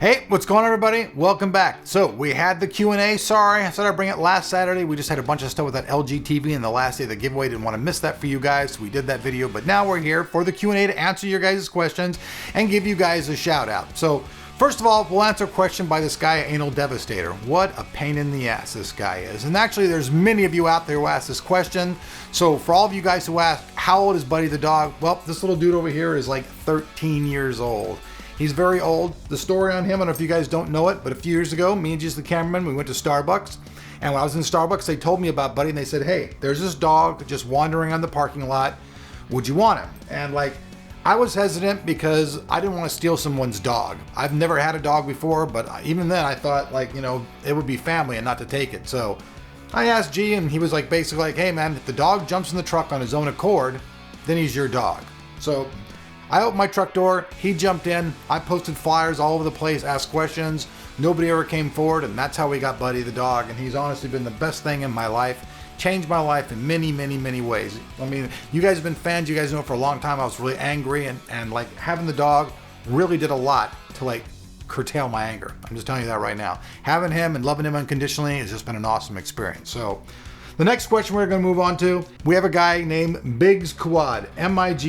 Hey, what's going on, everybody? Welcome back. So we had the Q&A. Sorry, I said I'd bring it last Saturday. We just had a bunch of stuff with that LG TV in the last day of the giveaway. Didn't want to miss that for you guys, so we did that video. But now we're here for the Q&A to answer your guys' questions and give you guys a shout out. So first of all, we'll answer a question by this guy, Anal Devastator. What a pain in the ass this guy is. And actually, there's many of you out there who asked this question. So for all of you guys who asked, how old is Buddy the dog? Well, this little dude over here is like 13 years old. He's very old. The story on him, I don't know if you guys don't know it, but a few years ago, me and Jesus the cameraman, we went to Starbucks. And when I was in Starbucks, they told me about Buddy and they said, hey, there's this dog just wandering on the parking lot. Would you want him? And like, I was hesitant because I didn't want to steal someone's dog. I've never had a dog before, but even then I thought like, you know, it would be family and not to take it. So I asked G and he was like, basically like, hey man, if the dog jumps in the truck on his own accord, then he's your dog. So I opened my truck door, he jumped in, I posted flyers all over the place, asked questions, nobody ever came forward, and that's how we got Buddy the dog, and he's honestly been the best thing in my life, changed my life in many, many, many ways. I mean, you guys have been fans, you guys know for a long time I was really angry, and like having the dog really did a lot to like curtail my anger. I'm just telling you that right now. Having him and loving him unconditionally has just been an awesome experience. So the next question we're going to move on to, we have a guy named Biggs Quad, M-I-G-Z-C-U-A-D,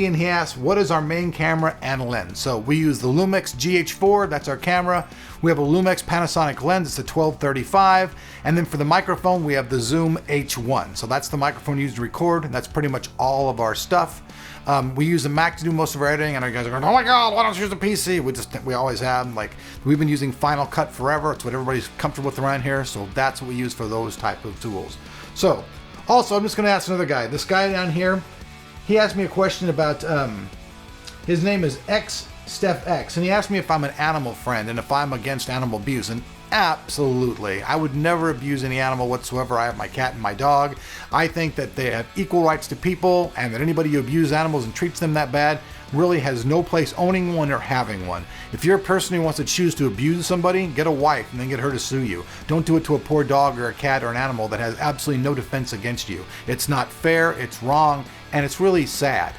and he asks, what is our main camera and lens? So we use the Lumix GH4, that's our camera. We have a Lumix Panasonic lens, it's a 1235. And then for the microphone, we have the Zoom H1. So that's the microphone used to record, and that's pretty much all of our stuff. We use the Mac to do most of our editing, and our guys are going, oh my God, why don't you use the PC? We always have, like, we've been using Final Cut forever. It's what everybody's comfortable with around here, so that's what we use for those type of tools. So, also, I'm just going to ask another guy. This guy down here, he asked me a question about, his name is XStephX, and he asked me if I'm an animal friend and if I'm against animal abuse, and absolutely. I would never abuse any animal whatsoever. I have my cat and my dog. I think that they have equal rights to people, and that anybody who abuses animals and treats them that bad really has no place owning one or having one. If you're a person who wants to choose to abuse somebody, get a wife and then get her to sue you. Don't do it to a poor dog or a cat or an animal that has absolutely no defense against you. It's not fair, it's wrong, and it's really sad.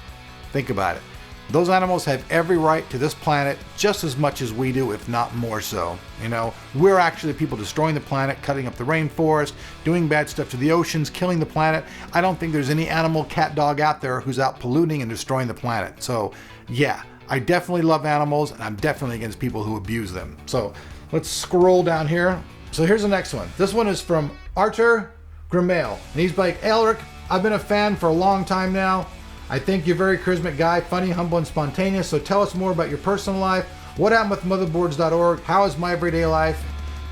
Think about it. Those animals have every right to this planet just as much as we do, if not more so. You know, we're actually the people destroying the planet, cutting up the rainforest, doing bad stuff to the oceans, killing the planet. I don't think there's any animal, cat, dog out there who's out polluting and destroying the planet. So yeah, I definitely love animals, and I'm definitely against people who abuse them. So let's scroll down here. So here's the next one. This one is from Arthur Grimale, and he's like, Elric, I've been a fan for a long time now. I think you're a very charismatic guy, funny, humble, and spontaneous. So tell us more about your personal life. What happened with Motherboards.org? How is my everyday life?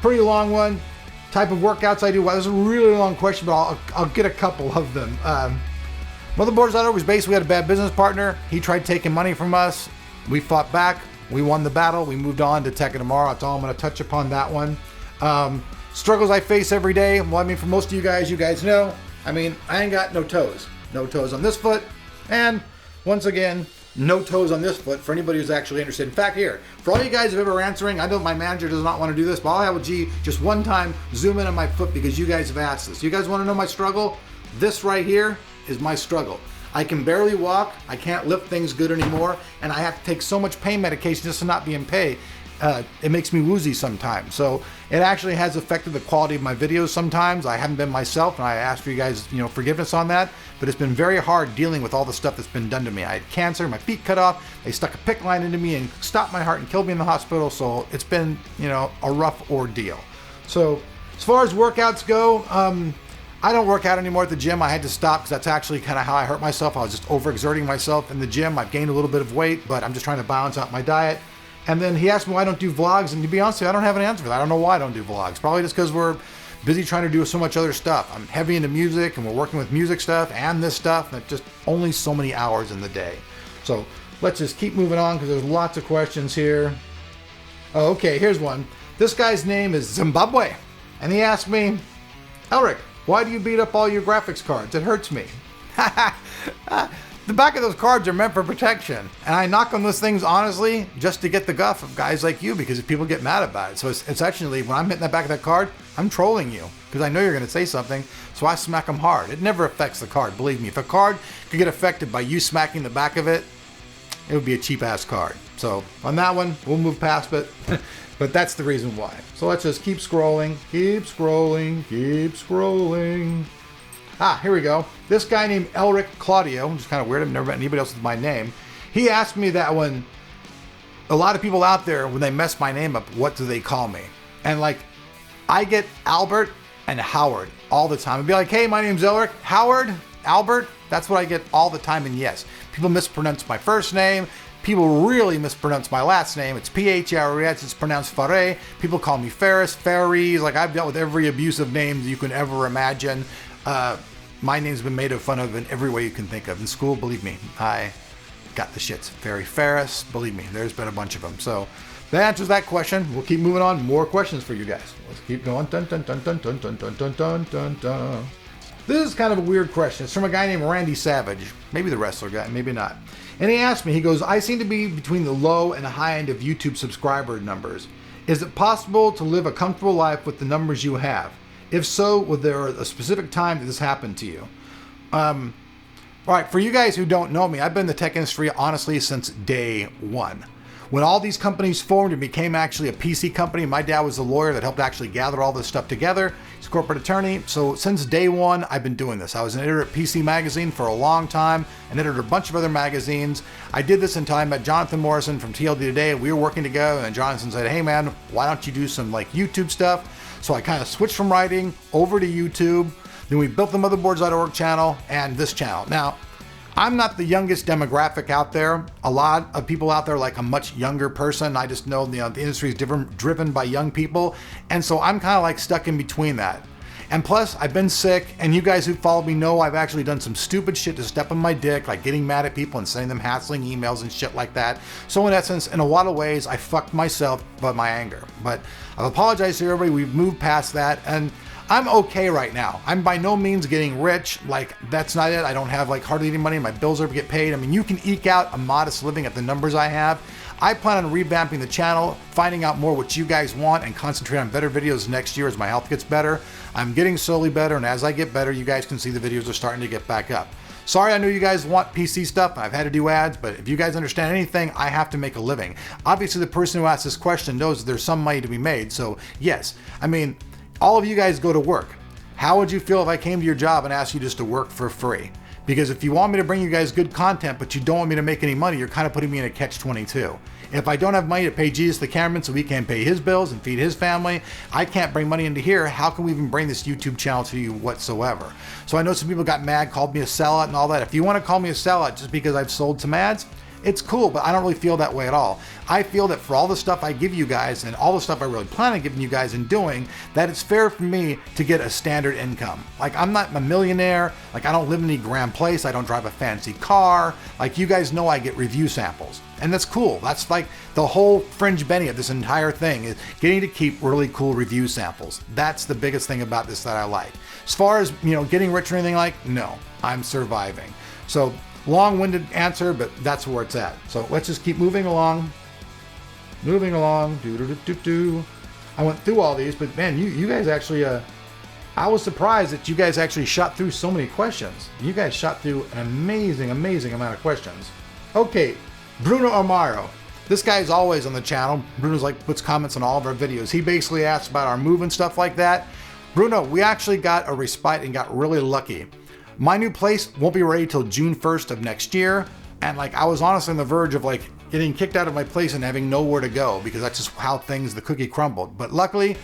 Pretty long one. Type of workouts I do. Well, this is a really long question, but I'll get a couple of them. Motherboards.org was basically, we had a bad business partner. He tried taking money from us. We fought back. We won the battle. We moved on to Tech Tomorrow. That's all I'm going to touch upon that one. Struggles I face every day. Well, I mean, for most of you guys know, I mean, I ain't got no toes. No toes on this foot. And once again, no toes on this foot for anybody who's actually interested. In fact, here, for all you guys who are ever answering, I know my manager does not want to do this, but I'll have a G just one time zoom in on my foot because you guys have asked this. You guys want to know my struggle? This right here is my struggle. I can barely walk, I can't lift things good anymore, and I have to take so much pain medication just to not be in pain. It makes me woozy sometimes. So it actually has affected the quality of my videos sometimes. I haven't been myself, and I ask for you guys, you know, forgiveness on that. But it's been very hard dealing with all the stuff that's been done to me. I had cancer, my feet cut off, they stuck a PICC line into me and stopped my heart and killed me in the hospital. So it's been, you know, a rough ordeal. So as far as workouts go, I don't work out anymore at the gym. I had to stop because that's actually kind of how I hurt myself. I was just overexerting myself in the gym. I've gained a little bit of weight, but I'm just trying to balance out my diet. And then he asked me why I don't do vlogs, and to be honest with you, I don't have an answer for that. I don't know why I don't do vlogs. Probably just because we're busy trying to do so much other stuff. I'm heavy into music, and we're working with music stuff and this stuff, and it's just only so many hours in the day. So let's just keep moving on because there's lots of questions here. Oh, okay, here's one. This guy's name is Zimbabwe, and he asked me, Elric, why do you beat up all your graphics cards? It hurts me. The back of those cards are meant for protection, and I knock on those things honestly just to get the guff of guys like you, because if people get mad about it. So it's actually, when I'm hitting the back of that card, I'm trolling you because I know you're going to say something, so I smack them hard. It never affects the card, believe me. If a card could get affected by you smacking the back of it, it would be a cheap ass card. So on that one, we'll move past it. But that's the reason why. So let's just keep scrolling, keep scrolling, keep scrolling. Ah, here we go. This guy named Elric Claudio, which is kind of weird. I've never met anybody else with my name. He asked me that when a lot of people out there, when they mess my name up, what do they call me? And like, I get Albert and Howard all the time. I'd be like, hey, my name's Elric. Howard, Albert, that's what I get all the time. And yes, people mispronounce my first name. People really mispronounce my last name. It's P-H-R-E-S, it's pronounced Faré. People call me Ferris, Ferries. Like, I've dealt with every abusive name you can ever imagine. My name's been made fun of in every way you can think of. In school, believe me, I got the shits. Ferry Ferris, believe me, there's been a bunch of them. So that answers that question. We'll keep moving on. More questions for you guys. Let's keep going. Dun, dun, dun, dun, dun, dun, dun, dun, dun, dun, dun. This is kind of a weird question. It's from a guy named Randy Savage. Maybe the wrestler guy, maybe not. And he asked me, he goes, I seem to be between the low and high end of YouTube subscriber numbers. Is it possible to live a comfortable life with the numbers you have? If so, was there a specific time that this happened to you? All right, for you guys who don't know me, I've been in the tech industry, honestly, since day one. When all these companies formed and became actually a PC company, my dad was the lawyer that helped actually gather all this stuff together. He's a corporate attorney. So since day one, I've been doing this. I was an editor at PC Magazine for a long time, and edited a bunch of other magazines. I did this until I met Jonathan Morrison from TLD Today. We were working together, and Jonathan said, hey man, why don't you do some like YouTube stuff? So I kind of switched from writing over to YouTube. Then we built the Motherboardsorg channel and this channel. Now, I'm not the youngest demographic out there. A lot of people out there like a much younger person. I just know, the industry is driven by young people. And so I'm kind of like stuck in between that. And plus, I've been sick, and you guys who follow me know I've actually done some stupid shit to step on my dick, like getting mad at people and sending them hassling emails and shit like that. So in essence, in a lot of ways, I fucked myself by my anger. But I've apologized to everybody. We've moved past that, and I'm okay right now. I'm by no means getting rich. Like, that's not it. I don't have like hardly any money. My bills are get paid. I mean, you can eke out a modest living at the numbers I have. I plan on revamping the channel, finding out more what you guys want, and concentrate on better videos next year as my health gets better. I'm getting slowly better, and as I get better, you guys can see the videos are starting to get back up. Sorry, I know you guys want PC stuff. I've had to do ads, but if you guys understand anything, I have to make a living. Obviously, the person who asked this question knows that there's some money to be made. So yes, I mean, all of you guys go to work. How would you feel if I came to your job and asked you just to work for free? Because if you want me to bring you guys good content, but you don't want me to make any money, you're kind of putting me in a catch-22. If I don't have money to pay Jesus the cameraman so he can pay his bills and feed his family, I can't bring money into here. How can we even bring this YouTube channel to you whatsoever? So I know some people got mad, called me a sellout and all that. If you want to call me a sellout just because I've sold some ads, it's cool, but I don't really feel that way at all. I feel that for all the stuff I give you guys and all the stuff I really plan on giving you guys and doing, that it's fair for me to get a standard income. Like, I'm not a millionaire. Like, I don't live in any grand place. I don't drive a fancy car. Like, you guys know I get review samples. And that's cool. That's like the whole fringe Benny of this entire thing is getting to keep really cool review samples. That's the biggest thing about this that I like. As far as, getting rich or anything like, no, I'm surviving. So, long-winded answer, but that's where it's at. So let's just keep moving along. Moving along. I went through all these, but man, you guys actually, I was surprised that you guys actually shot through so many questions. You guys shot through an amazing amount of questions. Okay, Bruno Amaro. This guy is always on the channel. Bruno's like puts comments on all of our videos. He basically asks about our move and stuff like that. Bruno, we actually got a respite and got really lucky. My new place won't be ready till June 1st of next year. And like, I was honestly on the verge of like getting kicked out of my place and having nowhere to go because that's just how the cookie crumbled. But luckily,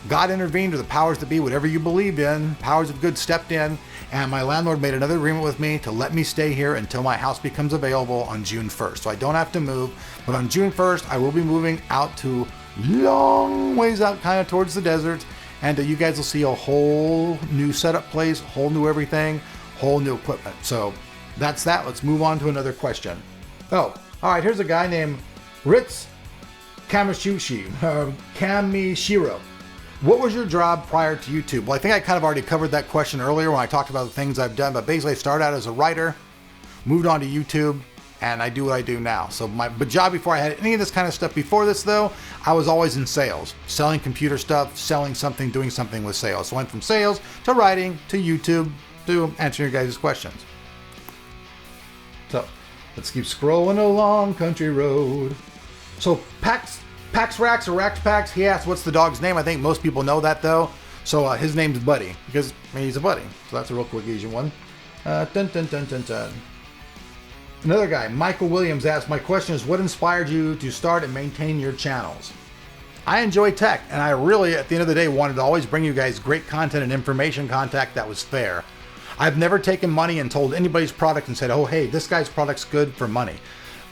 God intervened, or the powers that be, whatever you believed in, powers of good stepped in, and my landlord made another agreement with me to let me stay here until my house becomes available on June 1st. So I don't have to move, but on June 1st, I will be moving out to long ways out, kind of towards the desert. And you guys will see a whole new setup place, whole new everything, whole new equipment. So that's that. Let's move on to another question. Oh, all right. Here's a guy named Ritz Kamishiro. What was your job prior to YouTube? Well, I think I kind of already covered that question earlier when I talked about the things I've done, but basically I started out as a writer, moved on to YouTube, and I do what I do now. So my job before I had any of this kind of stuff before this though, I was always in sales, selling computer stuff, selling something, doing something with sales. So I went from sales to writing to YouTube to answering your guys' questions. So Let's keep scrolling along country road. So Pax Rax or Rax Pax, he asked what's the dog's name. I think most people know that though. So his name's Buddy, because he's a buddy. So that's a real quick easy one. Dun, dun, dun, dun, dun. Another guy, Michael Williams, asked, my question is, what inspired you to start and maintain your channels? I enjoy tech, and I really, at the end of the day, wanted to always bring you guys great content and information contact that was fair. I've never taken money and told anybody's product and said, oh, hey, this guy's product's good for money.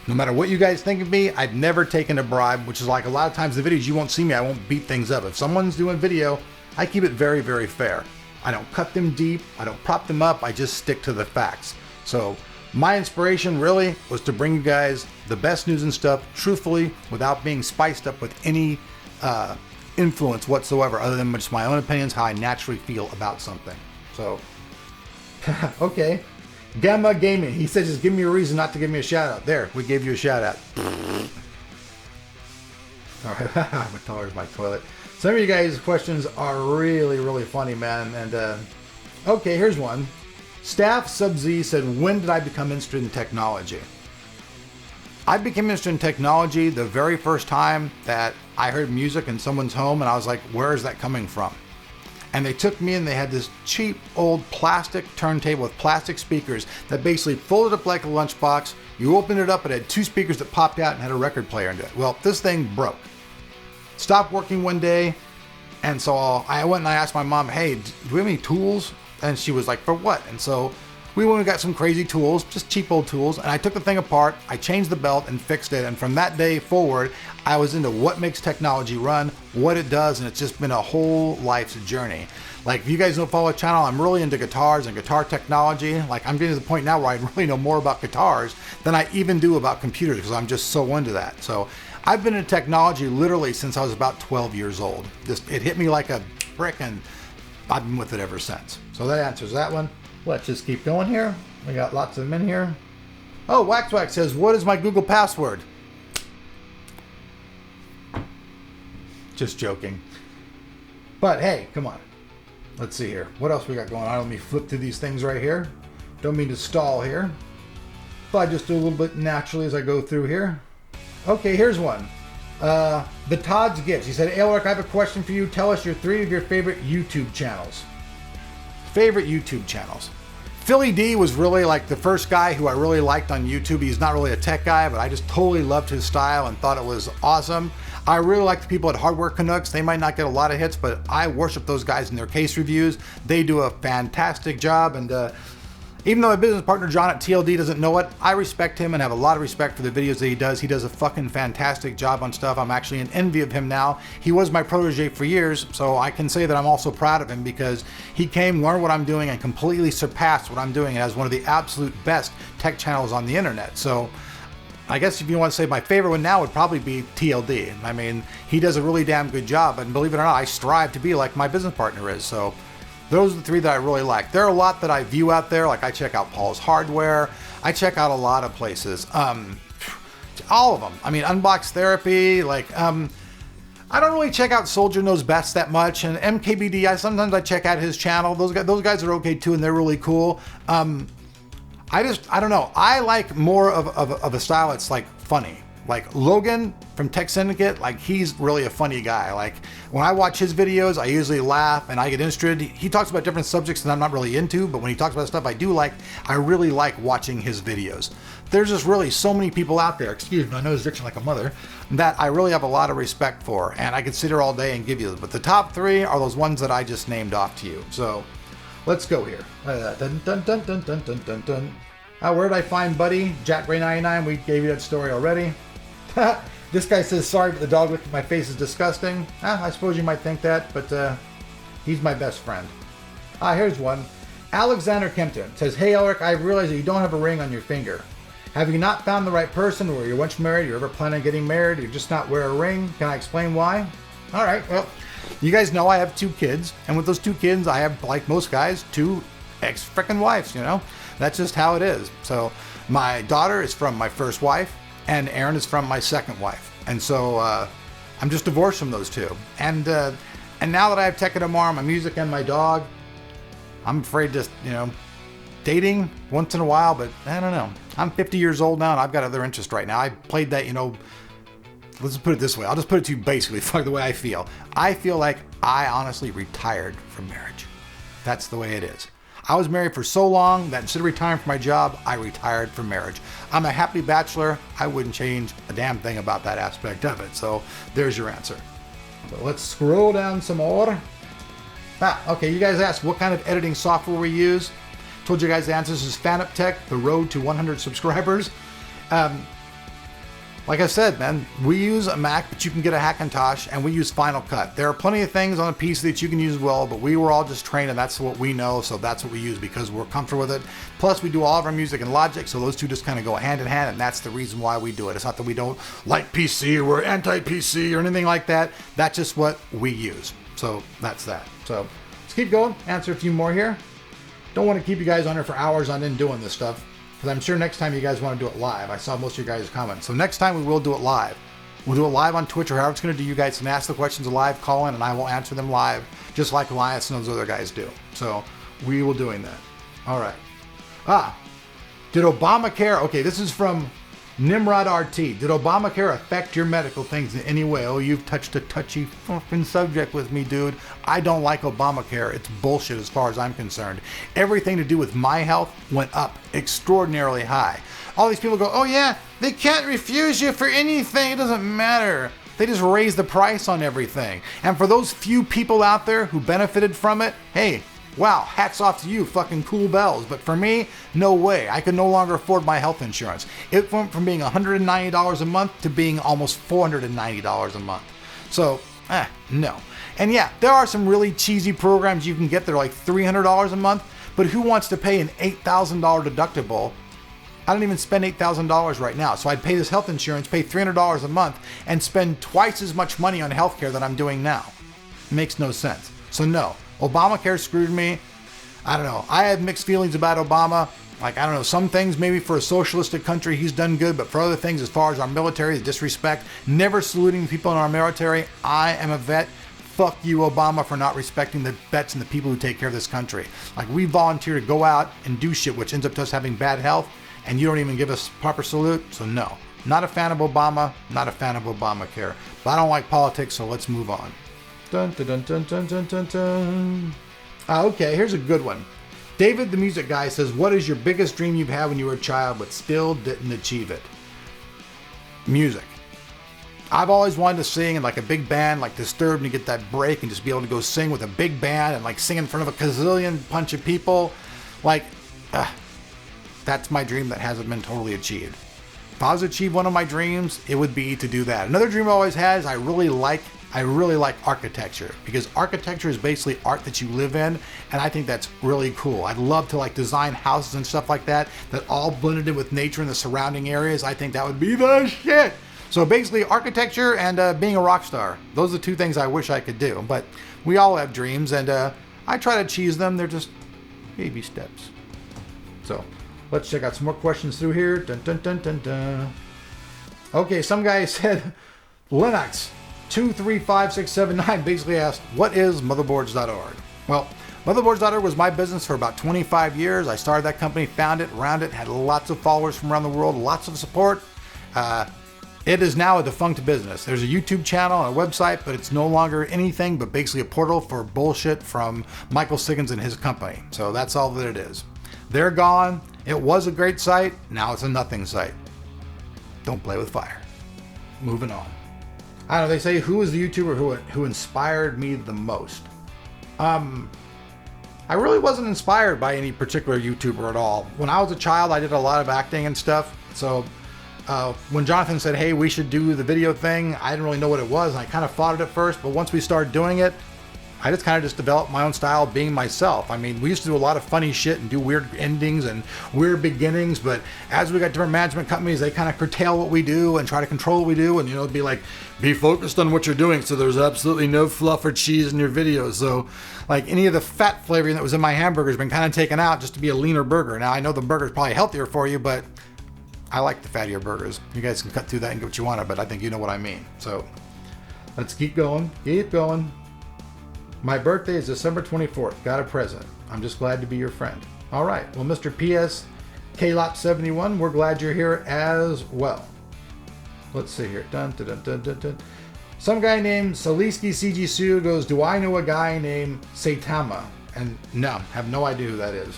No matter what you guys think of me, I've never taken a bribe, which is like a lot of times the videos you won't see me, I won't beat things up. If someone's doing video, I keep it very, very fair. I don't cut them deep, I don't prop them up, I just stick to the facts. So my inspiration really was to bring you guys the best news and stuff, truthfully, without being spiced up with any influence whatsoever, other than just my own opinions, how I naturally feel about something. So, okay. Gamma Gaming, he said, just give me a reason not to give me a shout out. There, we gave you a shout out. All right, my toilet's my toilet. Some of you guys' questions are really, really funny, man. And okay, here's one. Staff Sub-Z said, when did I become interested in technology? I became interested in technology the very first time that I heard music in someone's home, and I was like, where is that coming from? And they took me and they had this cheap old plastic turntable with plastic speakers that basically folded up like a lunchbox. You opened it up, it had two speakers that popped out and had a record player into it. Well, this thing broke. Stopped working one day, and so I went and I asked my mom, hey, do we have any tools? And she was like, for what? And so we went and got some crazy tools, just cheap old tools, and I took the thing apart, I changed the belt and fixed it, and from that day forward, I was into what makes technology run, what it does, and it's just been a whole life's journey. Like, if you guys don't follow the channel, I'm really into guitars and guitar technology. Like, I'm getting to the point now where I really know more about guitars than I even do about computers, because I'm just so into that. So I've been into technology literally since I was about 12 years old. It hit me like a brick, and I've been with it ever since. So that answers that one. Let's just keep going here. We got lots of them in here. Oh, Wax says, what is my Google password? Just joking. But hey, come on. Let's see here. What else we got going on? Let me flip through these things right here. Don't mean to stall here. But I just do a little bit naturally as I go through here. Okay, here's one. The Todd's Gifts. He said, Alaric, I have a question for you. Tell us your 3 of your favorite YouTube channels. Favorite YouTube channels. Philly D was really like the first guy who I really liked on YouTube. He's not really a tech guy, but I just totally loved his style and thought it was awesome. I really like the people at Hardware Canucks. They might not get a lot of hits, but I worship those guys in their case reviews. They do a fantastic job, and even though my business partner John at TLD doesn't know it, I respect him and have a lot of respect for the videos that he does. He does a fucking fantastic job on stuff. I'm actually in envy of him now. He was my protege for years, so I can say that I'm also proud of him because he came, learned what I'm doing, and completely surpassed what I'm doing as one of the absolute best tech channels on the internet. So I guess if you want to say my favorite one now would probably be TLD. I mean, he does a really damn good job, and believe it or not, I strive to be like my business partner is. So those are the 3 that I really like. There are a lot that I view out there, like I check out Paul's Hardware. I check out a lot of places. All of them. I mean, Unbox Therapy, like, I don't really check out Soldier Knows Best that much, and MKBD, sometimes I check out his channel. Those guys are okay too, and they're really cool. I don't know. I like more of a style that's like funny. Like Logan from Tech Syndicate, like he's really a funny guy. Like when I watch his videos, I usually laugh and I get interested. He talks about different subjects that I'm not really into, but when he talks about stuff I do like, I really like watching his videos. There's just really so many people out there, excuse me, I know it's diction like a mother, that I really have a lot of respect for, and I could sit here all day and give you those. But the top 3 are those ones that I just named off to you. So let's go here. Dun, dun, dun, dun, dun, dun, dun, dun. Where did I find Buddy? Jack Ray 99, we gave you that story already. This guy says, sorry, but the dog looked at my face is disgusting. I suppose you might think that, but he's my best friend. Here's one. Alexander Kempton says, hey, Alaric, I realize that you don't have a ring on your finger. Have you not found the right person, or you're once married, you're ever planning on getting married, you're just not wear a ring? Can I explain why? All right, well, you guys know I have 2 kids, and with those 2 kids, I have, like most guys, 2 ex-frickin' wives, you know? That's just how it is. So my daughter is from my first wife, and Erin is from my second wife. And so I'm just divorced from those 2. And now that I have Tech and Amar, my music, and my dog, I'm afraid to, dating once in a while, but I don't know. I'm 50 years old now and I've got other interests right now. I played that, you know, let's put it this way. I'll just put it to you basically, fuck the way I feel. I feel like I honestly retired from marriage. That's the way it is. I was married for so long that instead of retiring from my job, I retired from marriage. I'm a happy bachelor. I wouldn't change a damn thing about that aspect of it. So there's your answer. But let's scroll down some more. Okay, you guys asked what kind of editing software we use. Told you guys the answer. This is FanUpTech, the road to 100 subscribers. Like I said, man, we use a Mac, but you can get a Hackintosh, and we use Final Cut. There are plenty of things on a PC that you can use as well, but we were all just trained, and that's what we know, so that's what we use because we're comfortable with it. Plus, we do all of our music in Logic, so those two just kind of go hand in hand, and that's the reason why we do it. It's not that we don't like PC or we're anti-PC or anything like that. That's just what we use. So that's that. So let's keep going. Answer a few more here. Don't want to keep you guys on here for hours on end doing this stuff, because I'm sure next time you guys want to do it live. I saw most of you guys' comments. So next time we will do it live. We'll do it live on Twitch or however it's going to do. You guys can ask the questions live, call in, and I will answer them live, just like Elias and those other guys do. So we will doing that. All right. Did Obamacare, okay, this is from Nimrod RT. Did Obamacare affect your medical things in any way? Oh, you've touched a touchy fucking subject with me, dude. I don't like Obamacare. It's bullshit as far as I'm concerned. Everything to do with my health went up extraordinarily high. All these people go, oh yeah, they can't refuse you for anything. It doesn't matter. They just raise the price on everything. And for those few people out there who benefited from it, hey, wow, hats off to you, fucking cool bells. But for me, no way. I could no longer afford my health insurance. It went from being $190 a month to being almost $490 a month. So, no. And yeah, there are some really cheesy programs you can get that are like $300 a month, but who wants to pay an $8,000 deductible? I don't even spend $8,000 right now. So I'd pay this health insurance, pay $300 a month, and spend twice as much money on healthcare that I'm doing now. It makes no sense. So no. Obamacare screwed me. I don't know. I have mixed feelings about Obama. Like, I don't know, some things maybe for a socialistic country he's done good, but for other things as far as our military, the disrespect, never saluting people in our military. I am a vet. Fuck you, Obama, for not respecting the vets and the people who take care of this country. Like, we volunteer to go out and do shit which ends up to us having bad health, and you don't even give us proper salute. So no, not a fan of Obama, not a fan of Obamacare. But I don't like politics, so let's move on. Dun, dun, dun, dun, dun, dun, dun, dun. Okay, here's a good one. David, the music guy, says, what is your biggest dream you've had when you were a child but still didn't achieve it? Music. I've always wanted to sing in like a big band, like Disturbed, and get that break and just be able to go sing with a big band and like sing in front of a gazillion bunch of people. Like, that's my dream that hasn't been totally achieved. If I was to achieve one of my dreams, it would be to do that. Another dream I always had is I really like architecture, because architecture is basically art that you live in, and I think that's really cool. I'd love to like design houses and stuff like that all blended in with nature and the surrounding areas. I think that would be the shit. So basically architecture and being a rock star. Those are the two things I wish I could do, but we all have dreams, and I try to achieve them. They're just baby steps. So let's check out some more questions through here. Dun, dun, dun, dun, dun. Okay, some guy said Linux 235679 basically asked, what is Motherboards.org? Well, Motherboards.org was my business for about 25 years. I started that company, found it, ran it, had lots of followers from around the world, lots of support. It is now a defunct business. There's a YouTube channel and a website, but it's no longer anything but basically a portal for bullshit from Michael Siggins and his company. So that's all that it is. They're gone. It was a great site. Now it's a nothing site. Don't play with fire. Moving on. I don't know, they say, who is the YouTuber who inspired me the most? I really wasn't inspired by any particular YouTuber at all. When I was a child, I did a lot of acting and stuff. So when Jonathan said, hey, we should do the video thing, I didn't really know what it was. And I kind of fought it at first, but once we started doing it, I just kind of developed my own style of being myself. I mean, we used to do a lot of funny shit and do weird endings and weird beginnings, but as we got different management companies, they kind of curtail what we do and try to control what we do, and, you know, it'd be like, be focused on what you're doing so there's absolutely no fluff or cheese in your videos. So, like, any of the fat flavoring that was in my hamburger has been kind of taken out just to be a leaner burger. Now, I know the burger's probably healthier for you, but I like the fattier burgers. You guys can cut through that and get what you want, but I think you know what I mean. So, let's keep going. Keep going. My birthday is December 24th. Got a present. I'm just glad to be your friend. All right. Well, Mr. PS KLOP71, we're glad you're here as well. Let's see here. Dun, dun, dun, dun, dun, dun. Some guy named Saliski CG Su goes, do I know a guy named Saitama? And no, have no idea who that is.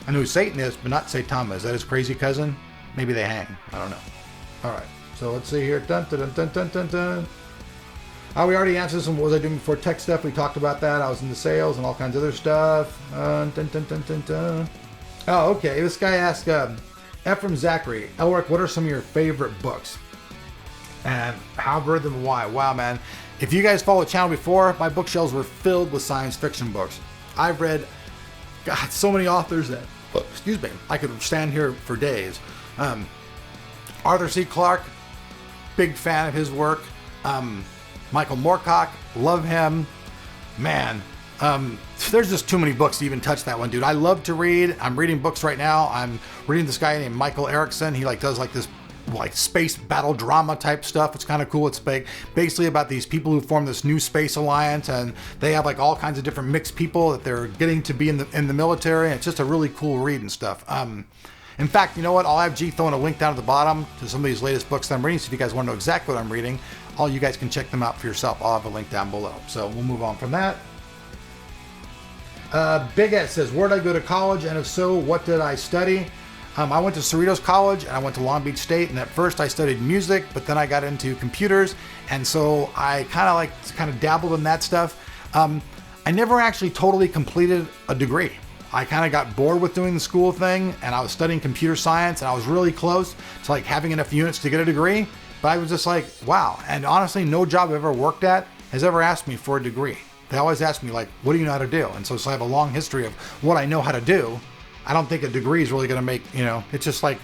I know who Satan is, but not Saitama. Is that his crazy cousin? Maybe they hang. I don't know. All right. So let's see here. Dun, dun, dun, dun, dun, dun. We already answered some. What was I doing before tech stuff? We talked about that. I was into sales and all kinds of other stuff. Dun, dun, dun, dun, dun. Oh, okay. This guy asked Ephraim Zachary, Elric, what are some of your favorite books? And how I've read them and why. Wow, man. If you guys followed the channel before, my bookshelves were filled with science fiction books. I've read, God, so many authors that, excuse me, I could stand here for days. Arthur C. Clarke, big fan of his work. Michael Moorcock, love him. Man, there's just too many books to even touch that one, dude. I love to read. I'm reading books right now. I'm reading this guy named Michael Erickson. He does this space battle drama type stuff. It's kind of cool. It's basically about these people who form this new space alliance, and they have all kinds of different mixed people that they're getting to be in the military. And it's just a really cool read and stuff. In fact, you know what? I'll have G throwing a link down at the bottom to some of these latest books that I'm reading. So if you guys want to know exactly what I'm reading, all you guys can check them out for yourself. I'll have a link down below. So we'll move on from that. Big Ed says, where did I go to college? And if so, what did I study? I went to Cerritos College and I went to Long Beach State. And at first I studied music, but then I got into computers. And so I kind of dabbled in that stuff. I never actually totally completed a degree. I kind of got bored with doing the school thing, and I was studying computer science, and I was really close to having enough units to get a degree. But I was just like, wow. And honestly, no job I've ever worked at has ever asked me for a degree. They always ask me what do you know how to do? And so I have a long history of what I know how to do. I don't think a degree is really going to make, it's just a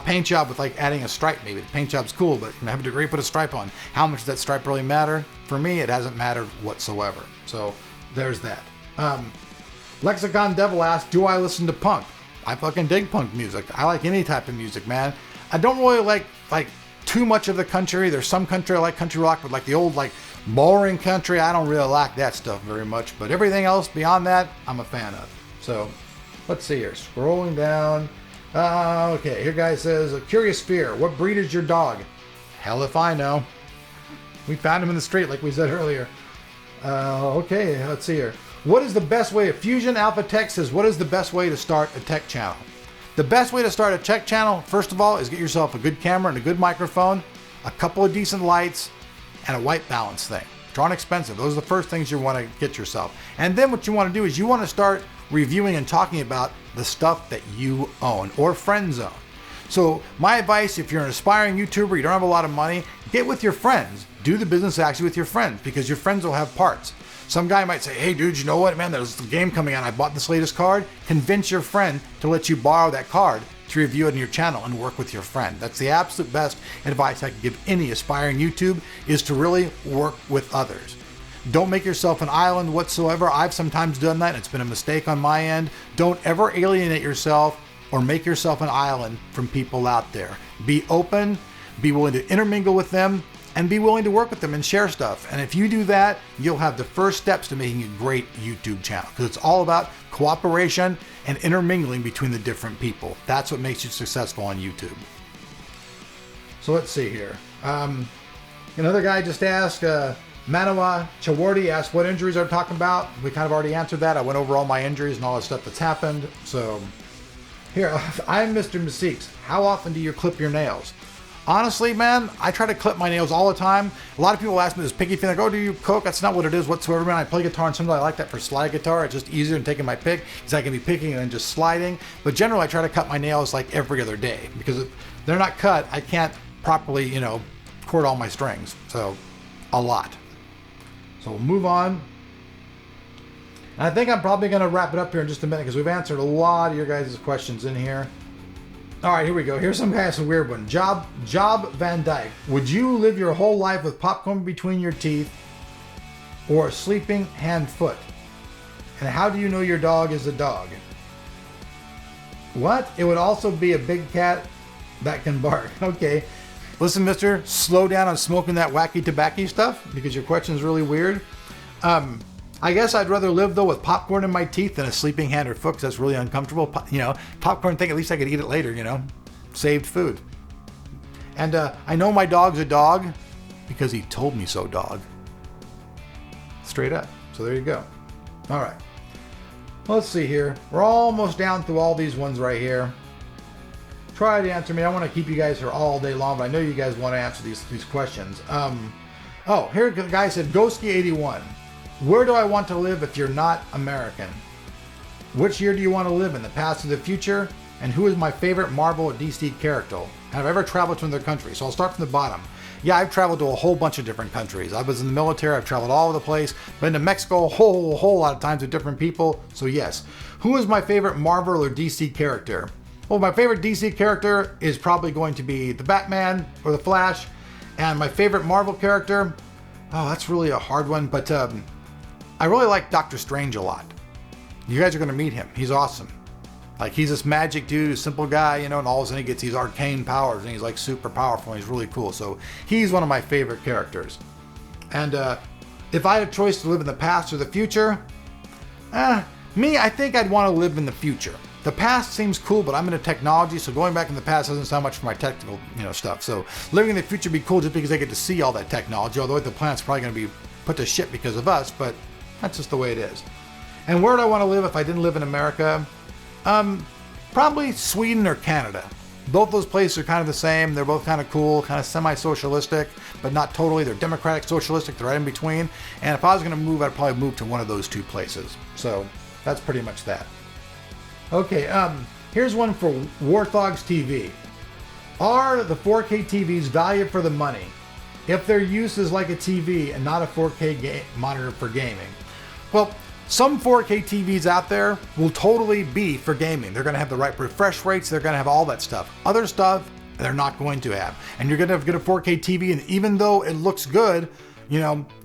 paint job with adding a stripe maybe. The paint job's cool, but have a degree, put a stripe on. How much does that stripe really matter? For me, it hasn't mattered whatsoever. So there's that. Lexicon Devil asks, do I listen to punk? I fucking dig punk music. I like any type of music, man. I don't really like too much of the country. There's some country I like country rock, but the old boring country, I don't really like that stuff very much. But everything else beyond that, I'm a fan of. So let's see here. Scrolling down. Okay, here guy says, a curious fear. What breed is your dog? Hell if I know. We found him in the street like we said earlier. Okay, let's see here. What is the best way? Fusion Alpha Tech says, what is the best way to start a tech channel? The best way to start a tech channel, first of all, is get yourself a good camera and a good microphone, a couple of decent lights, and a white balance thing. Which aren't expensive. Those are the first things you want to get yourself. And then what you want to do is you want to start reviewing and talking about the stuff that you own or friends own. So my advice, if you're an aspiring YouTuber, you don't have a lot of money, get with your friends. Do the business actually with your friends, because your friends will have parts. Some guy might say, hey dude, you know what, man, there's a game coming out. I bought this latest card. Convince your friend to let you borrow that card to review it in your channel and work with your friend. That's the absolute best advice I can give any aspiring YouTube, is to really work with others. Don't make yourself an island whatsoever. I've sometimes done that. It's been a mistake on my end. Don't ever alienate yourself or make yourself an island from people out there. Be open, be willing to intermingle with them, and be willing to work with them and share stuff. And if you do that, you'll have the first steps to making a great YouTube channel, because it's all about cooperation and intermingling between the different people. That's what makes you successful on YouTube. So let's see here. Another guy just asked, Manawa Chawardi asked what injuries I'm talking about. We kind of already answered that. I went over all my injuries and all the stuff that's happened. So here, I'm Mr. Meeseeks. How often do you clip your nails? Honestly, man, I try to clip my nails all the time. A lot of people ask me this picky thing, oh, do you coke? That's not what it is whatsoever, man. I play guitar, and sometimes I like that for slide guitar. It's just easier than taking my pick, because I can be picking and then just sliding. But generally, I try to cut my nails every other day, because if they're not cut, I can't properly, cord all my strings. So, a lot. So we'll move on. And I think I'm probably going to wrap it up here in just a minute, because we've answered a lot of your guys' questions in here. All right, here we go. Here's some guys, a weird one. Job Van Dyke. Would you live your whole life with popcorn between your teeth or sleeping hand-foot? And how do you know your dog is a dog? What? It would also be a big cat that can bark. Okay. Listen, mister, slow down on smoking that wacky tobacco stuff, because your question is really weird. I guess I'd rather live though with popcorn in my teeth than a sleeping hand or foot, 'cause that's really uncomfortable. You know, popcorn thing, at least I could eat it later, you know, saved food. And I know my dog's a dog because he told me so, dog. Straight up. So there you go. All right. Let's see here. We're almost down through all these ones right here. Try to answer me. I want to keep you guys here all day long, but I know you guys want to answer these questions. Oh, here the guy said, Ghosty81. Where do I want to live if you're not American? Which year do you want to live in, the past or the future? And who is my favorite Marvel or DC character? Have I ever traveled to another country? So I'll start from the bottom. Yeah, I've traveled to a whole bunch of different countries. I was in the military. I've traveled all over the place. Been to Mexico a whole lot of times with different people. So yes. Who is my favorite Marvel or DC character? Well, my favorite DC character is probably going to be the Batman or the Flash. And my favorite Marvel character, oh, that's really a hard one. But I really like Doctor Strange a lot. You guys are going to meet him. He's awesome. Like, he's this magic dude, a simple guy, you know, and all of a sudden he gets these arcane powers and he's like super powerful and he's really cool. So he's one of my favorite characters. And if I had a choice to live in the past or the future, I think I'd want to live in the future. The past seems cool, but I'm into technology, so going back in the past doesn't sound much for my technical, stuff. So living in the future would be cool just because I get to see all that technology, although the planet's probably going to be put to shit because of us, but that's just the way it is. And where do I want to live if I didn't live in America? Probably Sweden or Canada. Both those places are kind of the same. They're both kind of cool, kind of semi-socialistic, but not totally. They're democratic, socialistic. They're right in between. And if I was going to move, I'd probably move to one of those two places. So that's pretty much that. Okay, here's one for Warthogs TV. Are the 4K TVs valued for the money if their use is like a TV and not a 4K monitor for gaming? Well, some 4K TVs out there will totally be for gaming. They're going to have the right refresh rates. They're going to have all that stuff. Other stuff, they're not going to have. And you're going to get a 4K TV, and even though it looks good,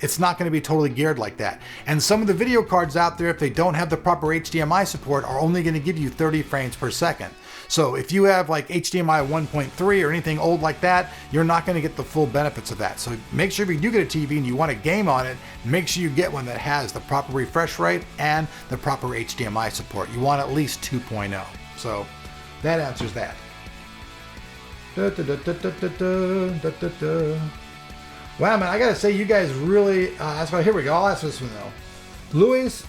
it's not going to be totally geared like that. And some of the video cards out there, if they don't have the proper HDMI support, are only going to give you 30 frames per second. So if you have like HDMI 1.3 or anything old like that, you're not going to get the full benefits of that. So make sure if you do get a TV and you want a game on it, make sure you get one that has the proper refresh rate and the proper HDMI support. You want at least 2.0. So that answers that. Wow, man, I gotta say, you guys really, here we go, I'll ask this one though. Lewis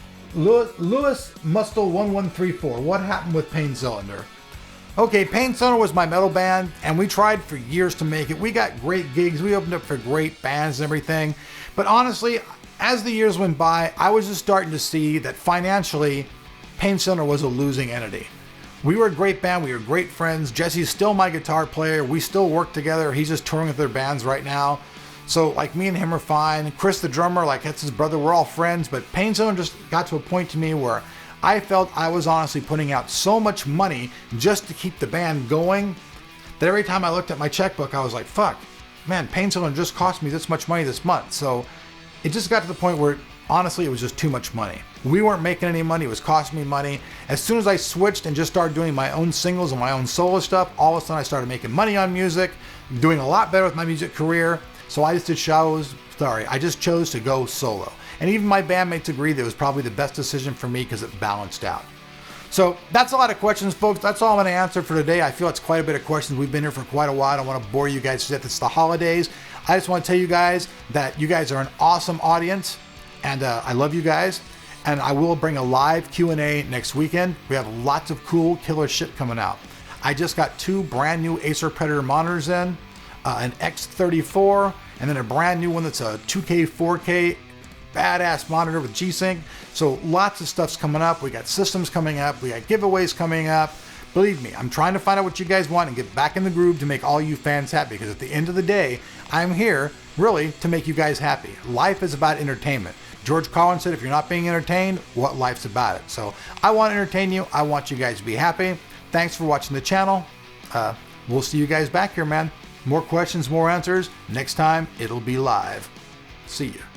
Mustel 1134, what happened with Painzone? Okay, Painzone was my metal band, and we tried for years to make it. We got great gigs, we opened up for great bands and everything, but honestly, as the years went by, I was just starting to see that financially, Painzone was a losing entity. We were a great band, we were great friends. Jesse's still my guitar player, we still work together, he's just touring with their bands right now. So like me and him are fine. Chris the drummer, like that's his brother, we're all friends, but Painzone just got to a point to me where I felt I was honestly putting out so much money just to keep the band going that every time I looked at my checkbook, I was like, fuck, man, Painzone just cost me this much money this month. So it just got to the point where honestly, it was just too much money. We weren't making any money, it was costing me money. As soon as I switched and just started doing my own singles and my own solo stuff, all of a sudden I started making money on music, doing a lot better with my music career. So I just chose to go solo. And even my bandmates agreed that it was probably the best decision for me because it balanced out. So that's a lot of questions, folks. That's all I'm going to answer for today. I feel it's quite a bit of questions. We've been here for quite a while. I don't want to bore you guys to death. It's the holidays. I just want to tell you guys that you guys are an awesome audience, and I love you guys. And I will bring a live Q&A next weekend. We have lots of cool killer shit coming out. I just got 2 brand new Acer Predator monitors in. An X34, and then a brand new one that's a 2K, 4K badass monitor with G-Sync. So lots of stuff's coming up. We got systems coming up. We got giveaways coming up. Believe me, I'm trying to find out what you guys want and get back in the groove to make all you fans happy, because at the end of the day, I'm here really to make you guys happy. Life is about entertainment. George Carlin said, if you're not being entertained, what life's about it? So I want to entertain you. I want you guys to be happy. Thanks for watching the channel. We'll see you guys back here, man. More questions, more answers. Next time, it'll be live. See ya.